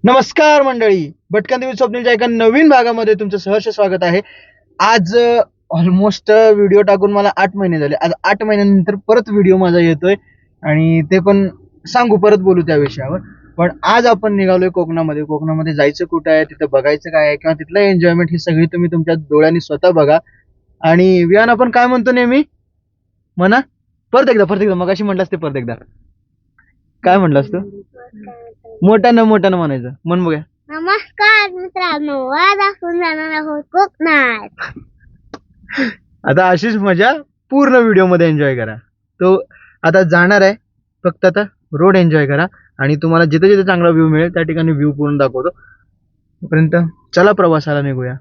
नमस्कार मंडळी, भटकंती विथ स्वप्नीलच्या एका नवीन भागामध्ये तुमचं सहर्ष स्वागत आहे. आज ऑलमोस्ट व्हिडिओ टाकून मला 8 महिने झाले. आज 8 महिन्यानंतर परत व्हिडिओ माझा येतोय आणि ते पण परत बोलू त्या विषयावर. पण आज आपण निघालोय कोकणामध्ये. कोकणामध्ये जायचं कुठं आहे, तिथं बघायचं काय आहे किंवा तिथलं एन्जॉयमेंट ही सगळी तुम्ही तुमच्या डोळ्यांनी स्वतः बघा. आणि विहान, आपण काय म्हणतो नेहमी म्हणा, परत एकदा मगाशी म्हटलास ते परत एकदा काय म्हटलास तू? मोठ्यानं म्हणायचं म्हण बघा. नमस्कार मित्रांनो, आज आपण जाणार आहोत कोकणात. आता अशीच मजा पूर्ण व्हिडिओ मध्ये एन्जॉय करा. तो आता जाणार आहे, फक्त आता रोड एन्जॉय करा आणि तुम्हाला जिथे जिथे चांगला व्ह्यू मिळेल त्या ठिकाणी व्ह्यू पूर्ण दाखवतो. तोपर्यंत चला प्रवासाला निघूया.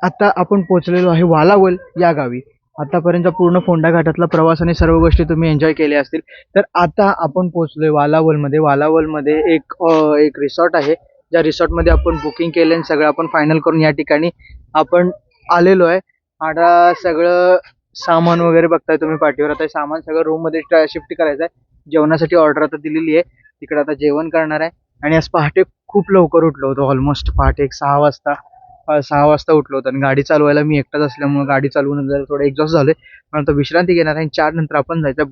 आता आपण पोहोचलेलो आहे वालावल या गावी. आतापर्यंत पूर्ण फोंडा घाटातला प्रवास आणि सर्व गोष्टी तुम्ही एन्जॉय केल्या असतील. तर आता आपण पोहोचलोय वालावलमध्ये. वालावलमध्ये एक रिसॉर्ट आहे, ज्या रिसॉर्टमध्ये आपण बुकिंग केलं आणि सगळं आपण फायनल करून या ठिकाणी आपण आलेलो आहे. आता सगळं सामान वगैरे बघताय तुम्ही पाठीवर. आता सामान सगळं रूम मध्ये शिफ्ट करायचं आहे. जेवणासाठी ऑर्डर आता दिलेली आहे, तिकडे आता जेवण करणार आहे. आणि आज पहाटे खूप लवकर उठलो होतो, ऑलमोस्ट पहाटे 6 वाजता उठलो होतो. आणि गाडी चालवायला मी एकटाच असल्यामुळे गाडी चालवून जरा थोडं एक्झॉस्ट झालोय. पण आता विश्रांती घेणार आहे. 4 नंतर आपण जायचं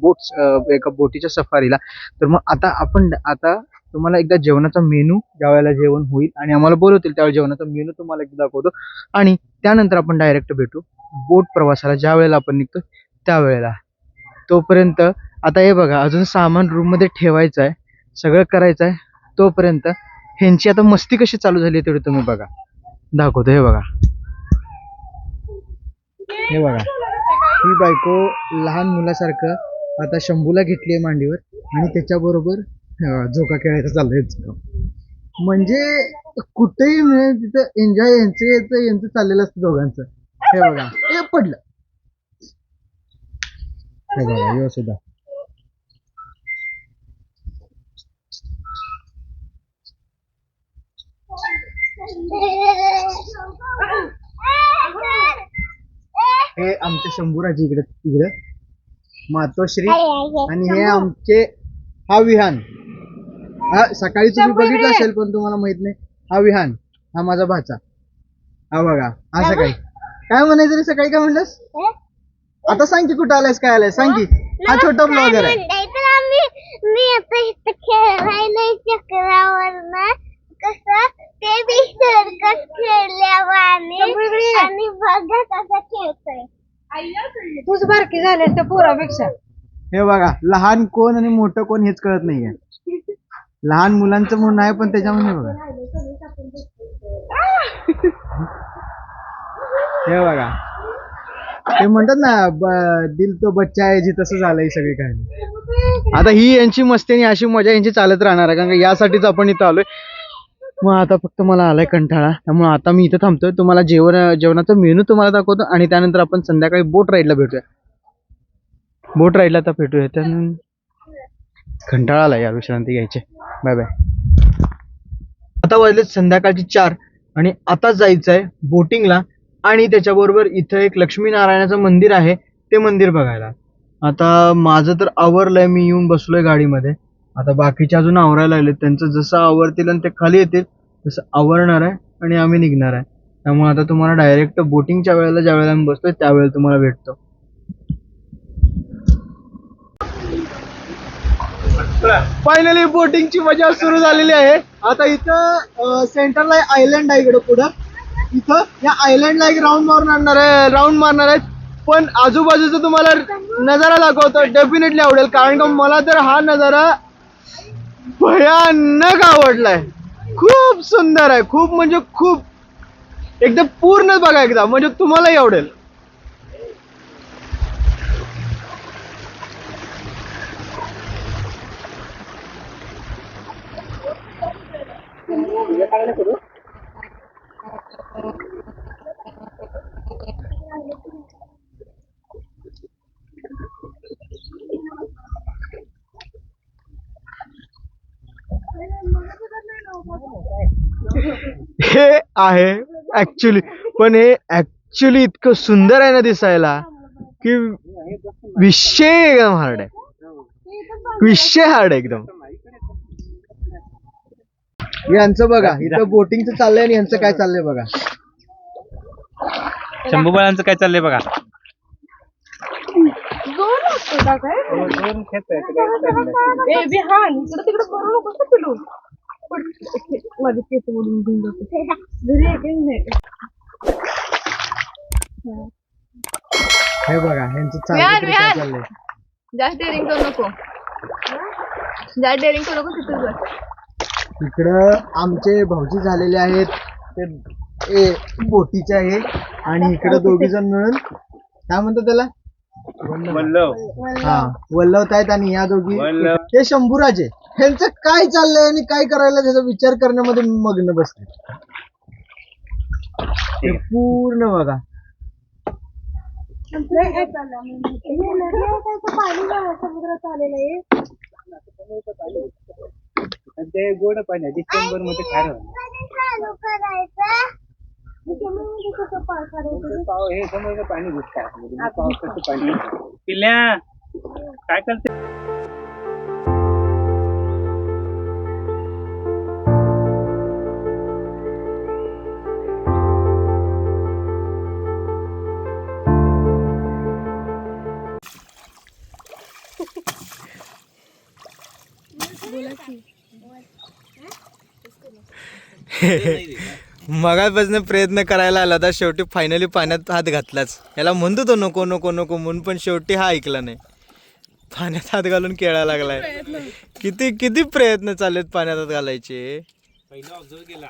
एका बोटीच्या सफारीला. तर मग आता तुम्हाला एकदा जेवणाचा मेनू, ज्या वेळेला जेवण होईल आणि आम्हाला बोलवतील त्यावेळेला जेवणाचा मेनू तुम्हाला एकदा दाखवतो. आणि त्यानंतर आपण डायरेक्ट भेटू बोट प्रवासाला, ज्या वेळेला आपण निघतो त्यावेळेला. तोपर्यंत आता हे बघा, अजून सामान रूम मध्ये ठेवायचं आहे, सगळं करायचं आहे. तोपर्यंत ह्यांची आता मस्ती कशी चालू झाली तेवढी तुम्ही बघा, दाखवतो. हे बघा, ही बायको लहान मुलासारखं आता शंभूला घेतलीये मांडीवर आणि त्याच्याबरोबर झोका खेळायचं चाललंय. म्हणजे कुठेही मिळेल तिथं एन्जॉय यांचं चाललेलं असतं दोघांचं. हे बघा, हे पडलं. हे बघा, यो सुद्धा हे आमचे शंभूराजी इकडे मातोश्री. आणि हे आमचे हा विहान. हा सकाळी तुम्ही बघितलं असेल पण तुम्हाला माहित नाही. हा विहान, हा माझा भाचा. हा बघा, हा सकाळी काय म्हणायचं रे, सकाळी काय म्हणलंस? आता सांग की कुठं आलायस, काय आलायस सांग की. हा छोटा ब्लॉगर आहे. मी आता इथं खेळायला चक्रावर कसं ते बी सरकत खेळल्यावाने आणि बघा कसं खेळतोय. तूच बारकी झालेस त्या पोरापेक्षा. हे बघा, लहान कोण आणि मोठं कोण हेच कळत नाहीये. लहान मुलांचं म्हणून आहे पण त्याच्यामध्ये बघा, हे बघा, ते म्हणतात ना दिल तो बच्चा आहे जी, तसं झालंय सगळी काय. आता ही यांची मस्ती आणि अशी मजा यांची चालत राहणार आहे, कारण का यासाठीच आपण इथं आलोय. मग आता फक्त मला आलाय कंटाळा, त्यामुळे आता मी इथं थांबतोय. तुम्हाला जेवणाचा मेनू तुम्हाला दाखवतो आणि त्यानंतर आपण संध्याकाळी बोट राईडला भेटूया. बोट राईडला आता भेटूया. त्यानंतर कंटाळा आला यार, विश्रांती घ्यायची. Bye bye. आता वाजले संध्याकाळची 4 आणि आता जायचं आहे बोटिंगला. आणि त्याच्याबरोबर इथं एक लक्ष्मीनारायणाचं मंदिर आहे, ते मंदिर बघायला. आता माझं तर आवरलंय, मी येऊन बसलोय गाडीमध्ये. आता बाकीचे अजून आवरायला लागले, त्यांचं जसं आवरतील आणि ते खाली येतील तसं आवरणार आहे आणि आम्ही निघणार आहे. त्यामुळे आता तुम्हाला डायरेक्ट बोटिंगच्या वेळेला ज्या वेळेला आम्ही बसतोय त्यावेळेला तुम्हाला भेटतो. फायनली बोटिंगची मजा सुरू झालेली आहे. आता इथं सेंटरला आयलंड आहे, इकडं पुढं इथं या आयलंडला एक राऊंड मारणार आहेत. पण आजूबाजूचा तुम्हाला नजारा दाखवतो, डेफिनेटली आवडेल, कारण का मला तर हा नजारा भयानक आवडलाय. खूप सुंदर आहे, खूप म्हणजे खूप, एकदम पूर्ण बघा एकदा, म्हणजे तुम्हालाही आवडेल. हे आहे ऍक्च्युली, पण हे ऍक्च्युली इतकं सुंदर आहे ना दिसायला की विषय एकदम हार्ड आहे, विषय हार्ड आहे एकदम. यांचं बघा इथं बोटिंगचं चाललंय आणि यांचं काय चाललंय बघा. शंभूबाळांचं काय चाललंय बघा. हे बघा यांचं चाललंय. जास्त डेअरिंग करू नको, जास्त डेअरिंग करू नको, तिथेच बस. इकडं आमचे भाऊजी झालेले आहेत ते बोटीचे आहे, आणि इकडं दोघी जण मिळून काय म्हणतात त्याला, वल्लव. हा वल्लवत आहेत. आणि या दोघी वल्लव. हे शंभूराजे, ह्यांचं काय चाललंय आणि काय करायला त्याचा विचार करण्यामध्ये मग्न बसले. हे पूर्ण बघा. समुद्रात आलेलं आहे. ते गोड पाणी आहे, डिसेंबर मध्ये खारं. चालू करायचं. हे समोर पाणी घुसतं, पावसाचं पाणी. पिल्ल्या काय करते. मगापासून प्रयत्न करायला आला होता, शेवटी फायनली पाण्यात हात घातलाच. याला म्हणतो तो नको नको नको म्हणून, पण शेवटी हा ऐकला नाही, पाण्यात हात घालून खेळायला लागलाय. किती किती प्रयत्न चाललेत पाण्यात हात घालायचे. पहिला ऑब्झर्व केला.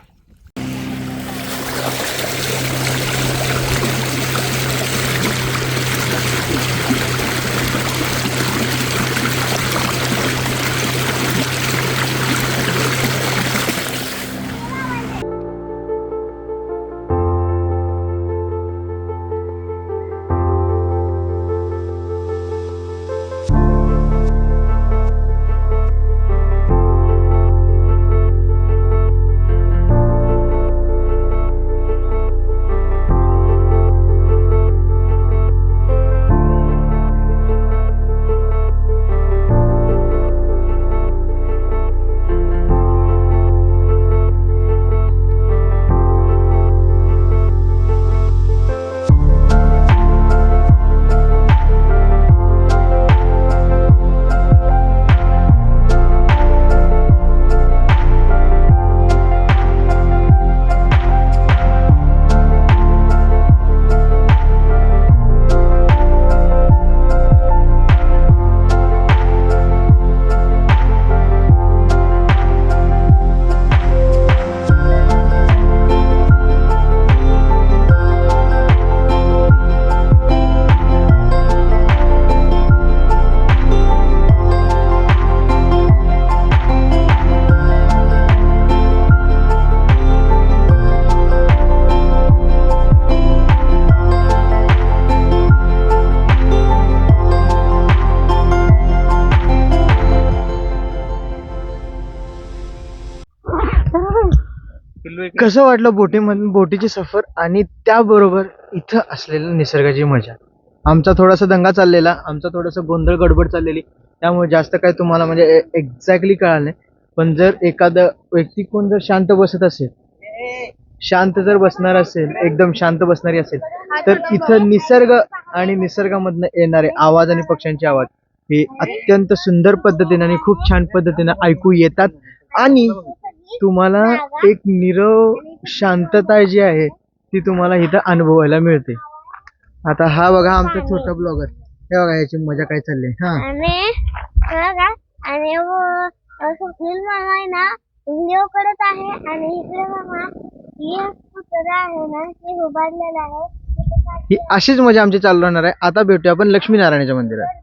कसं वाटलं बोटीची सफर आणि त्याबरोबर इथं असलेल्या निसर्गाची मजा. आमचा थोडासा दंगा चाललेला, आमचा थोडासा गोंधळ गडबड चाललेली, त्यामुळे जास्त काय तुम्हाला म्हणजे एक्झॅक्टली कळालं नाही. पण जर एखादा व्यक्ती कोण जर शांत बसत असेल, शांत जर बसणार असेल, एकदम शांत बसणारी असेल, तर इथं निसर्ग आणि निसर्गामधनं येणारे आवाज आणि पक्ष्यांचे आवाज हे अत्यंत सुंदर पद्धतीने आणि खूप छान पद्धतीने ऐकू येतात आणि तुम्हाला एक नीरव शांतता जी आहे ती तुम्हाला इथं अनुभवायला मिळते. आता हा बघा आमचा छोटा ब्लॉगर, हे बघा याची मजा काय चालली. हा आणि बघा, आणि स्वप्नील मामा आहे ना व्हिडिओ करत आहे आणि इकडे मामा हे कुत्रा आहे ना ते उभारलेलं आहे. ही अशीच मजा आमची चालू राहणार आहे. आता भेटूया आपण लक्ष्मीनारायणाच्या मंदिरात.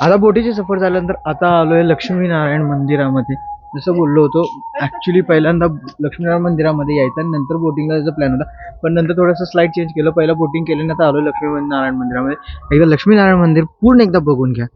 आता बोटीची सफर झाल्यानंतर आता आलोय लक्ष्मीनारायण मंदिरामध्ये. जसं बोललो होतो, ऍक्च्युली पहिल्यांदा लक्ष्मीनारायण मंदिरामध्ये यायचं आणि नंतर बोटिंगला जायचा प्लॅन होता, पण नंतर थोडंसं स्लाइड चेंज केलं. पहिला बोटिंग केलं, आता आलोय लक्ष्मीनारायण मंदिरामध्ये. एकदा लक्ष्मीनारायण मंदिर पूर्ण एकदा बघून घ्या.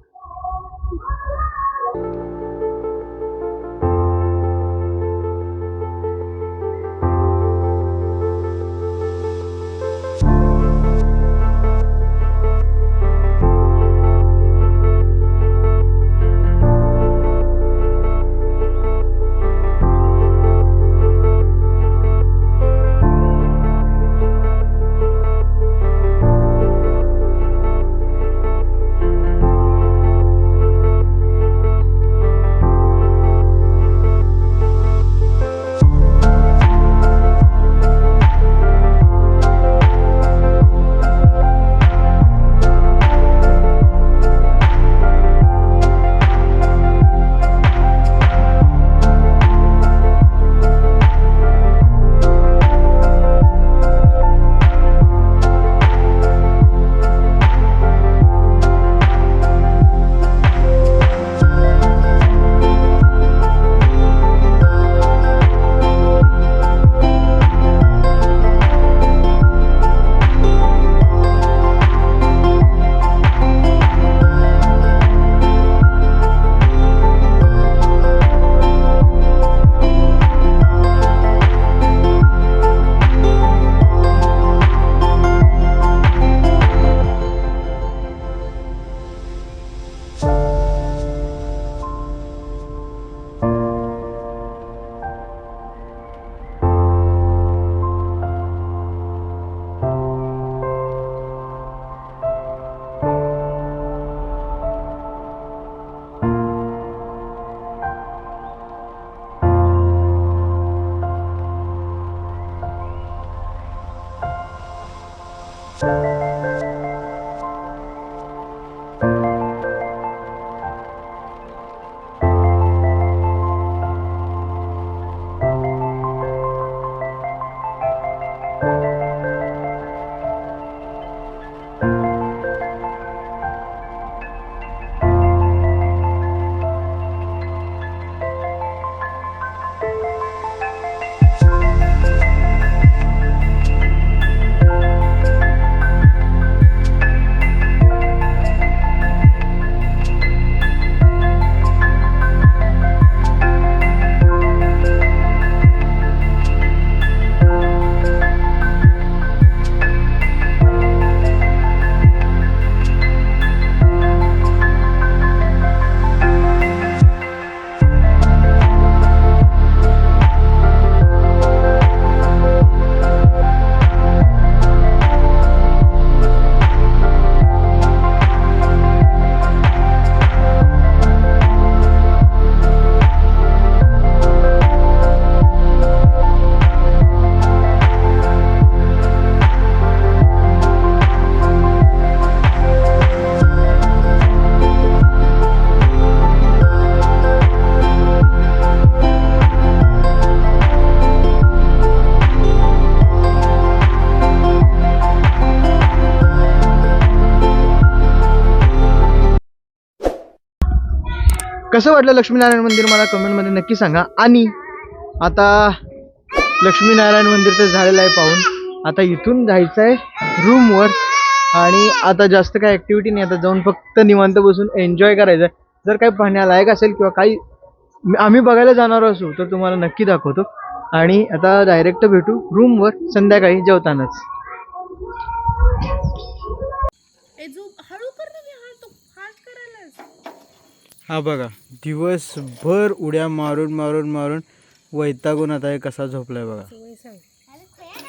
कसं वाटलं लक्ष्मीनारायण मंदिर मला कमेंटमध्ये नक्की सांगा. आणि आता लक्ष्मीनारायण मंदिर तर झालेलं आहे पाहून, आता इथून जायचं आहे रूमवर. आणि आता जास्त काय ॲक्टिव्हिटी नाही, आता जाऊन फक्त निवांत बसून एन्जॉय करायचं आहे. जर काही पाहण्यालायक असेल किंवा काही आम्ही बघायला जाणार असू तर तुम्हाला नक्की दाखवतो. आणि आता डायरेक्ट भेटू रूमवर संध्याकाळी जेवतानाच. हा बघा, दिवसभर उड्या मारून मारून मारून वैतागून आता हे कसा झोपलाय बघा.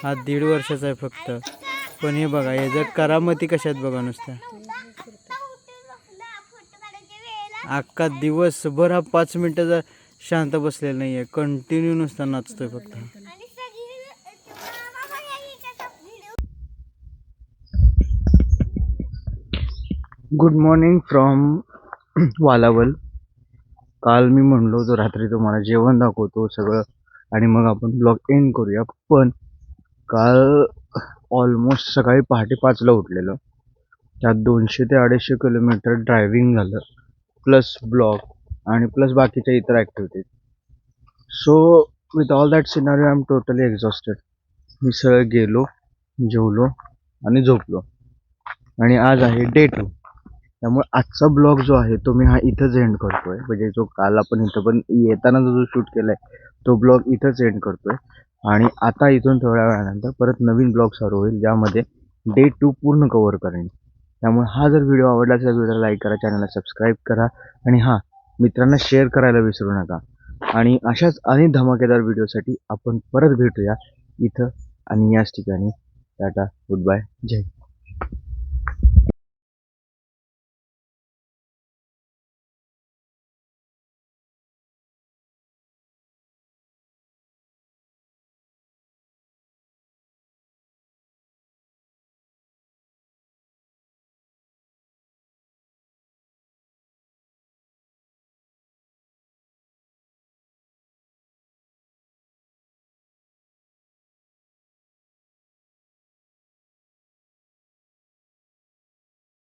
हा 1.5 वर्षाचा आहे फक्त, पण हे बघा याच्या करामती कशात बघा नुसत्या. अख्खा दिवसभर हा 5 मिनिटाचा शांत बसलेला नाहीये, कंटिन्यू नुसता नाचतोय फक्त. आणि सगळी मामा या इकडचा video. Good morning from Valawal. काल मी म्हणलो होतो रात्री तुम्हाला जेवण दाखवतो सगळं आणि मग आपण ब्लॉग एंड करूया, पण काल ऑलमोस्ट सकाळी पहाटे 5ला उठलेलो. त्यात 200 ते 250 किलोमीटर ड्रायव्हिंग झालं, प्लस ब्लॉग आणि प्लस बाकीच्या इतर activities. So with all that scenario I am totally exhausted. मी सरळ गेलो, जेवलो आणि झोपलो. आणि आज आहे डे 2. त्यामुळे आजचा ब्लॉग जो आहे तो मी हा इथंच एंड करतोय. म्हणजे जो काल आपण इथं पण येताना जो शूट केलाय तो ब्लॉग इथंच एंड करतोय. आणि आता इथून थोड्या वेळानंतर परत नवीन ब्लॉग चालू होईल, ज्यामध्ये डे 2 पूर्ण कव्हर करेन. त्यामुळे हा जर व्हिडिओ आवडला असेल तर व्हिडिओला लाईक करा, चॅनलला सबस्क्राईब करा आणि हां, मित्रांना शेअर करायला विसरू नका. आणि अशाच अनेक धमाकेदार व्हिडिओसाठी आपण परत भेटूया इथं आणि याच ठिकाणी. टाटा, गुड बाय, जय हिंद.